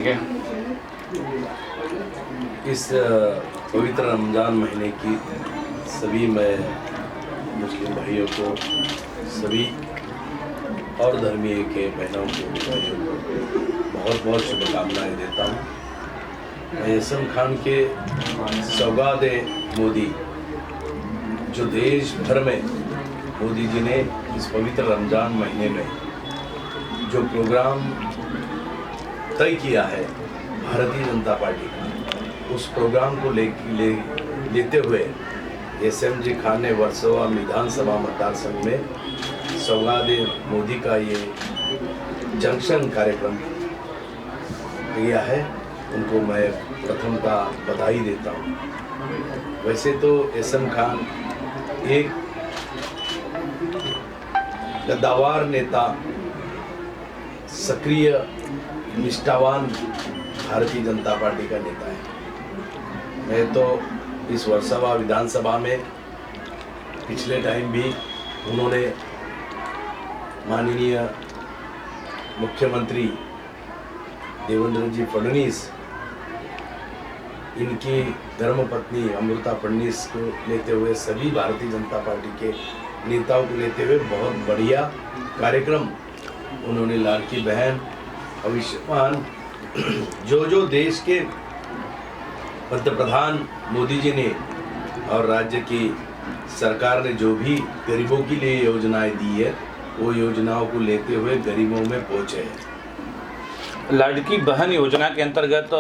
इस पवित्र रमज़ान महीने की सभी मैं मुस्लिम भाइयों को, सभी और धर्मीय के बहनों को, भाइयों को बहुत बहुत शुभकामनाएं देता हूँ। मैं यसम खान के सौगात मोदी, जो देश भर में मोदी जी ने इस पवित्र रमज़ान महीने में जो प्रोग्राम तय किया है भारतीय जनता पार्टी का, उस प्रोग्राम को लेते हुए एसएम जी खान ने वर्सोवा विधानसभा मतदार संघ में सौगात मोदी का ये जंक्शन कार्यक्रम किया है। उनको मैं प्रथमतः बधाई देता हूँ। वैसे तो एसएम खान एक कद्दावर नेता, सक्रिय निष्ठावान भारतीय जनता पार्टी का नेता है। मैं तो इस वर्सोवा विधानसभा में पिछले टाइम भी उन्होंने माननीय मुख्यमंत्री देवेंद्र जी फडणवीस, इनकी धर्मपत्नी अमृता फडणवीस को लेते हुए, सभी भारतीय जनता पार्टी के नेताओं को लेते हुए बहुत बढ़िया कार्यक्रम उन्होंने लाडली बहन, आयुष्मान, जो देश के पंतप्रधान मोदी जी ने और राज्य की सरकार ने जो भी गरीबों के लिए योजनाएं दी है, वो योजनाओं को लेते हुए गरीबों में पहुंचे हैं। लाडली बहन योजना के अंतर्गत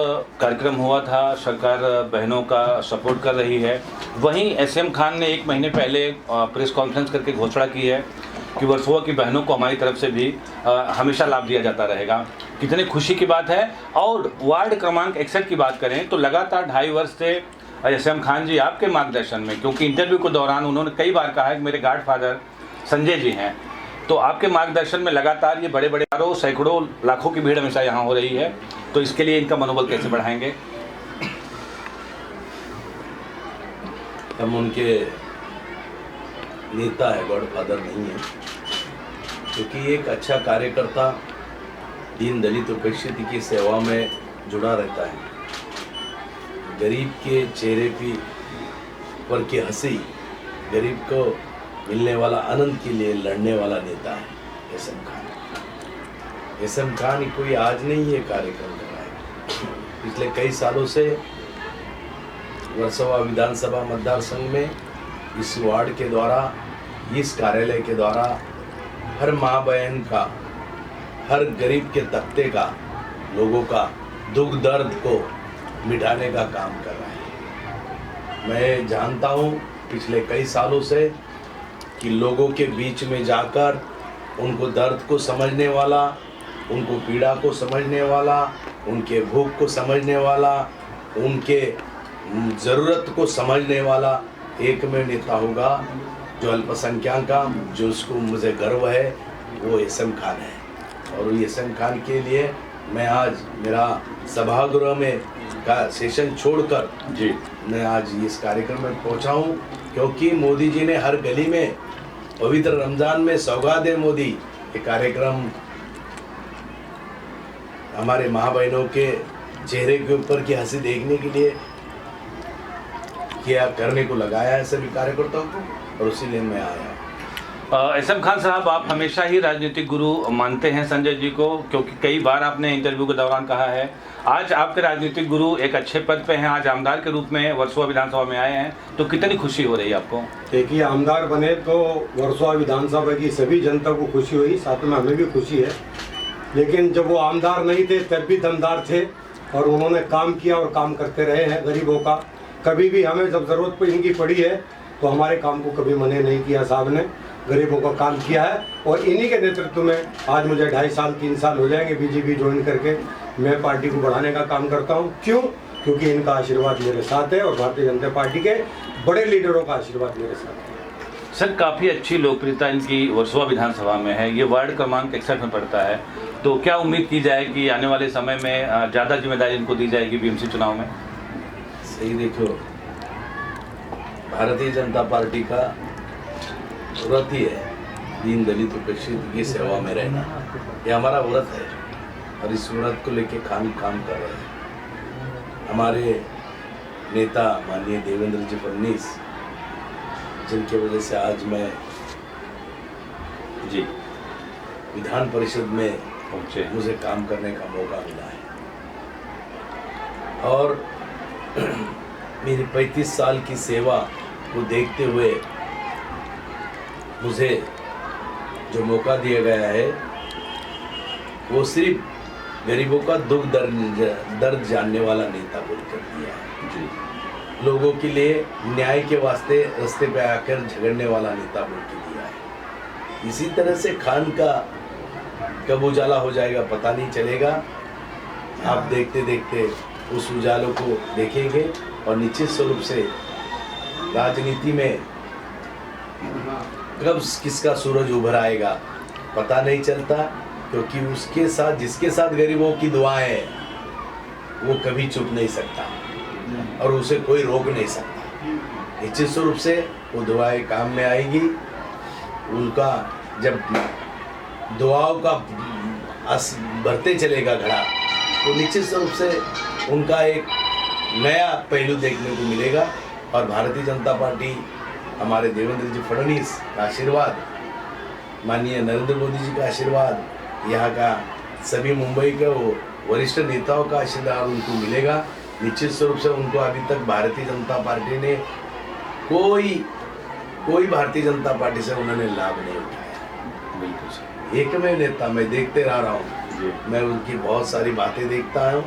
कार्यक्रम हुआ था। सरकार बहनों का सपोर्ट कर रही है। वहीं एसएम खान ने एक महीने पहले प्रेस कॉन्फ्रेंस करके घोषणा की है कि वर्सोवा की बहनों को हमारी तरफ से भी हमेशा लाभ दिया जाता रहेगा। कितनी खुशी की बात है। और वार्ड क्रमांक 61 की बात करें तो लगातार 2.5 वर्ष से एसएम खान जी आपके मार्गदर्शन में, क्योंकि इंटरव्यू के दौरान उन्होंने कई बार कहा है कि मेरे गॉडफादर संजय जी हैं, तो आपके मार्गदर्शन में लगातार ये बड़े बड़े सैकड़ों लाखों की भीड़ हमेशा यहाँ हो रही है, तो इसके लिए इनका मनोबल कैसे बढ़ाएंगे? हम उनके नेता है, गॉडफादर नहीं है, क्योंकि एक अच्छा कार्यकर्ता दीन दलित उपेक्षित की सेवा में जुड़ा रहता है। गरीब के चेहरे पर की हंसी, गरीब को मिलने वाला आनंद के लिए लड़ने वाला नेता है एसएम खान। एसएम खान कोई आज नहीं ये कार्यक्रम कर रहा है। पिछले कई सालों से वर्सोवा विधानसभा मतदार संघ में इस वार्ड के द्वारा, इस कार्यालय के द्वारा हर माँ बहन का, हर गरीब के तबके का, लोगों का दुख दर्द को मिटाने का काम कर रहा है। मैं जानता हूँ पिछले कई सालों से कि लोगों के बीच में जाकर उनको दर्द को समझने वाला, उनको पीड़ा को समझने वाला, उनके भूख को समझने वाला, उनके ज़रूरत को समझने वाला एकमेव नेता होगा जो अल्पसंख्यक का, जो उसको मुझे गर्व है, वो एसएम खान है। और एसएम खान के लिए मैं आज मेरा सभागृह में का सेशन छोड़कर जी मैं आज इस कार्यक्रम में पहुंचा हूं, क्योंकि मोदी जी ने हर गली में पवित्र रमज़ान में सौगात मोदी ये कार्यक्रम हमारे माँ बहनों के चेहरे के ऊपर की हंसी देखने के लिए किया करने को लगाया है सभी कार्यकर्ताओं को, और उसीलिए मैं आया। एसएम खान साहब, आप हमेशा ही राजनीतिक गुरु मानते हैं संजय जी को, क्योंकि कई बार आपने इंटरव्यू के दौरान कहा है। आज आपके राजनीतिक गुरु एक अच्छे पद पे हैं, आज आमदार के रूप में वर्सोवा विधानसभा में आए हैं, तो कितनी खुशी हो रही है आपको? देखिए, आमदार बने तो वर्सोवा विधानसभा की सभी जनता को खुशी हुई, साथ में हमें भी खुशी है। लेकिन जब वो आमदार नहीं थे तब भी दमदार थे, और उन्होंने काम किया और काम करते रहे हैं गरीबों का। कभी भी हमें जब ज़रूरत पर इनकी पड़ी है तो हमारे काम को कभी मना नहीं किया। साहब ने गरीबों का काम किया है, और इन्हीं के नेतृत्व में आज मुझे 2.5 साल 3 साल हो जाएंगे बीजेपी ज्वाइन करके, मैं पार्टी को बढ़ाने का काम करता हूं। क्यों? क्योंकि इनका आशीर्वाद मेरे साथ है और भारतीय जनता पार्टी के बड़े लीडरों का आशीर्वाद मेरे साथ है। सर, काफ़ी अच्छी लोकप्रियता इनकी वर्सोवा विधानसभा में है। ये वार्ड क्रमांक 61 में पड़ता है, तो क्या उम्मीद की जाए कि आने वाले समय में ज़्यादा जिम्मेदारी इनको दी जाएगी बीएमसी चुनाव में? सही देखो, भारतीय जनता पार्टी का व्रत ही है दीन दलित उपेक्षित की सेवा में रहना। ये हमारा व्रत है। और इस व्रत को लेके खान काम कर रहे हैं। हमारे नेता माननीय देवेंद्र जी फडणवीस, जिनके वजह से आज मैं जी विधान परिषद में पहुँचे। मुझे काम करने का मौका मिला है और मेरी 35 साल की सेवा को देखते हुए मुझे जो मौका दिया गया है वो सिर्फ गरीबों का दुख दर्द जानने वाला नेता बोलकर दिया है। जी लोगों के लिए न्याय के वास्ते रास्ते पे आकर झगड़ने वाला नेता बोल के दिया है। इसी तरह से खान का कब उजाला हो जाएगा पता नहीं चलेगा। आप देखते देखते उस उजालों को देखेंगे और निश्चित स्वरूप से राजनीति में कब किसका सूरज उभर आएगा पता नहीं चलता, क्योंकि उसके साथ जिसके साथ गरीबों की दुआएं है वो कभी चुप नहीं सकता और उसे कोई रोक नहीं सकता। निश्चित स्वरूप से वो दुआएं काम में आएगी। उनका जब दुआओं का भरते चलेगा घड़ा तो निश्चित स्वरूप से उनका एक नया पहलू देखने को मिलेगा और भारतीय जनता पार्टी, हमारे देवेंद्र जी फडणवीस का आशीर्वाद, माननीय नरेंद्र मोदी जी का आशीर्वाद, यहाँ का सभी मुंबई के वरिष्ठ नेताओं का आशीर्वाद उनको मिलेगा। निश्चित स्वरूप से उनको अभी तक भारतीय जनता पार्टी ने कोई भारतीय जनता पार्टी से उन्होंने लाभ नहीं उठाया। बिल्कुल एकमेव नेता मैं देखते रह रहा हूँ, मैं उनकी बहुत सारी बातें देखता हूँ।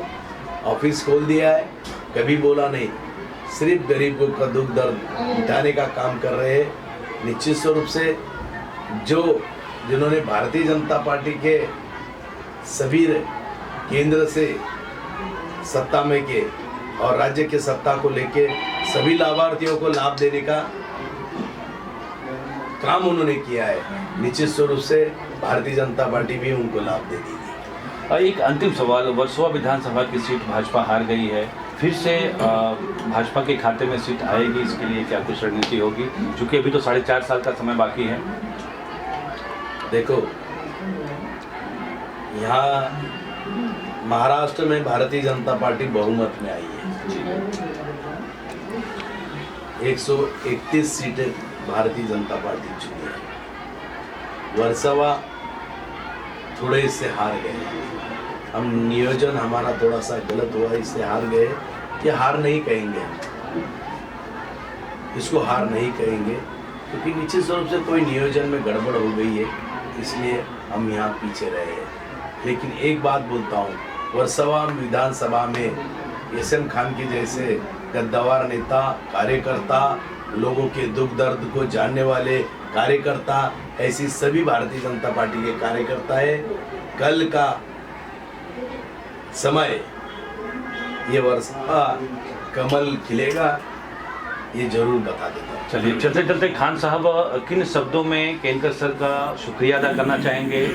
ऑफिस खोल दिया है, कभी बोला नहीं, सिर्फ गरीबों का दुख दर्द मिटाने का काम कर रहे हैं। निश्चित स्वरूप से जिन्होंने भारतीय जनता पार्टी के सभी केंद्र से सत्ता में के और राज्य के सत्ता को लेके सभी लाभार्थियों को लाभ देने का काम उन्होंने किया है। निश्चित स्वरूप से भारतीय जनता पार्टी भी उनको लाभ दे देगी। एक अंतिम सवाल, वर्सोवा विधानसभा की सीट भाजपा हार गई है, फिर से भाजपा के खाते में सीट आएगी, इसके लिए क्या कुछ रणनीति होगी, क्योंकि अभी तो 4.5 साल का समय बाकी है? देखो, यहाँ महाराष्ट्र में भारतीय जनता पार्टी बहुमत में आई है। 131 सीटें भारतीय जनता पार्टी चुनी है। वर्सोवा थोड़े इससे हार गए, हम नियोजन हमारा थोड़ा सा गलत हुआ, इससे हार गए। ये हार नहीं कहेंगे, इसको हार नहीं कहेंगे, क्योंकि निश्चित रूप से कोई नियोजन में गड़बड़ हो गई है, इसलिए हम यहाँ पीछे रहे हैं। लेकिन एक बात बोलता हूँ, वर्सोवा विधानसभा में एसएम खान के जैसे गद्दावर नेता, कार्यकर्ता, लोगों के दुख दर्द को जानने वाले कार्यकर्ता, ऐसी सभी भारतीय जनता पार्टी के कार्यकर्ता है। कल का समय ये वर्षा कमल खिलेगा, ये जरूर बता देता हूँ। चलिए, चलते चलते खान साहब किन शब्दों में केनकर सर का शुक्रिया अदा करना चाहेंगे?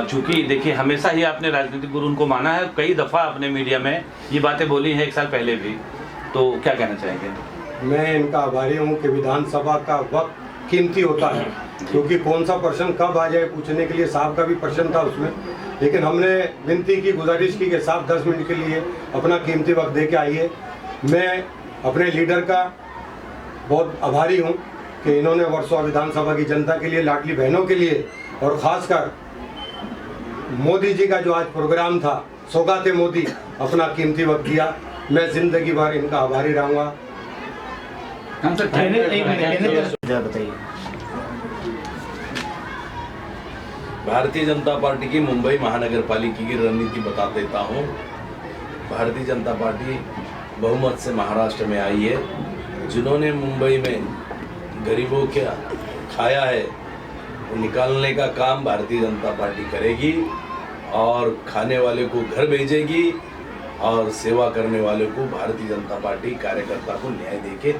चूँकि देखिए, हमेशा ही आपने राजनीतिक गुरु उनको माना है, कई दफ़ा आपने मीडिया में ये बातें बोली हैं 1 साल पहले भी, तो क्या कहना चाहेंगे? मैं इनका आभारी हूँ कि विधानसभा का वक्त कीमती होता है, क्योंकि कौन सा प्रश्न कब आ जाए पूछने के लिए साहब का भी प्रश्न था उसमें, लेकिन हमने विनती की, गुजारिश की कि साहब 10 मिनट के लिए अपना कीमती वक्त दे के आइए। मैं अपने लीडर का बहुत आभारी हूँ कि इन्होंने वर्सोवा विधानसभा की जनता के लिए, लाडली बहनों के लिए और ख़ासकर मोदी जी का जो आज प्रोग्राम था सौगाते मोदी, अपना कीमती वक्त दिया। मैं ज़िंदगी भर इनका आभारी रहूँगा। बताइए। भारतीय जनता पार्टी की मुंबई महानगर पालिका की रणनीति बता देता हूँ। भारतीय जनता पार्टी बहुमत से महाराष्ट्र में आई है। जिन्होंने मुंबई में गरीबों के खाया है, वो निकालने का काम भारतीय जनता पार्टी करेगी और खाने वाले को घर भेजेगी और सेवा करने वाले को भारतीय जनता पार्टी कार्यकर्ता को न्याय देके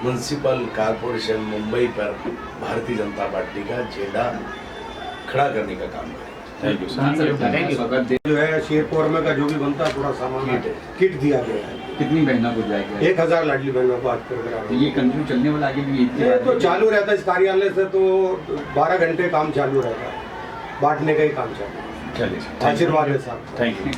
म्युनिसिपल कॉरपोरेशन मुंबई पर भारतीय जनता पार्टी का झंडा खड़ा करने का काम करेगी। Thank you. जो है शेरपुर का जो भी बनता है थोड़ा सामान किट दिया गया है। कितनी बहनों को जाएगा? 1000 लाडली बहनों को आज प्रोग्राम। ये कंटिन्यू चलने वाला आगे भी? ये तो चालू रहता है, इस कार्यालय से तो 12 घंटे काम चालू रहता है, बांटने का ही काम चालू है। चलिए आशीर्वाद है साहब। Thank you.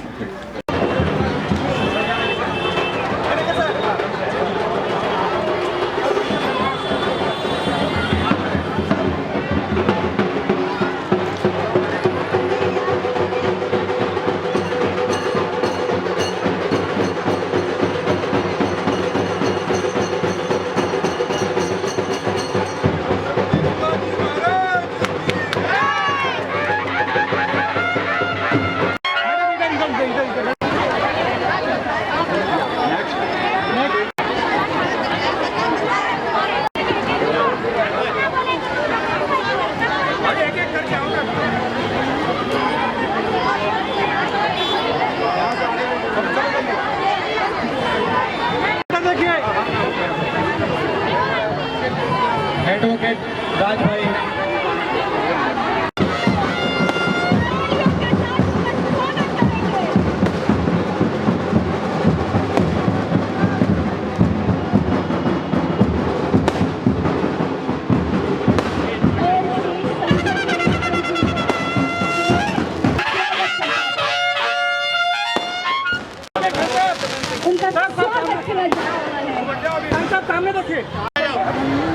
एडवोकेट राज भाई, उनका स्वागत किया जा रहा है। सामने देखिए,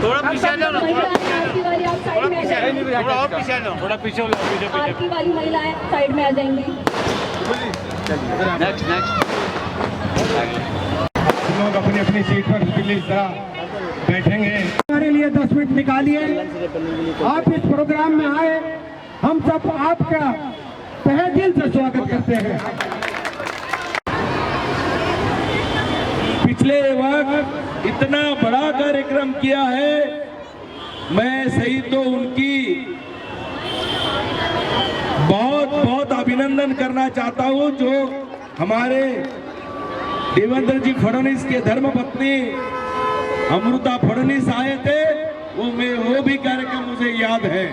थोड़ा पीछे आ जाओ ना, आपकी वाली आप साइड में आ जाएंगी। थोड़ा और पीछे आ जाओ, थोड़ा पीछे हो जाओ, आपकी वाली महिलाएं साइड में आ जाएंगी। नेक्स्ट लोग अपनी अपनी सीट पर प्लीज जरा बैठेंगे। हमारे लिए 10 मिनट निकालिए। आप इस प्रोग्राम में आए, हम सब आपका तहे दिल से स्वागत करते हैं। पिछले वक्त इतना बड़ा कार्यक्रम किया है, मैं सही तो उनकी बहुत बहुत अभिनंदन करना चाहता हूं, जो हमारे देवेंद्र जी फडणवीस के धर्मपत्नी अमृता फडणवीस आए थे, वो भी कार्यक्रम मुझे याद है।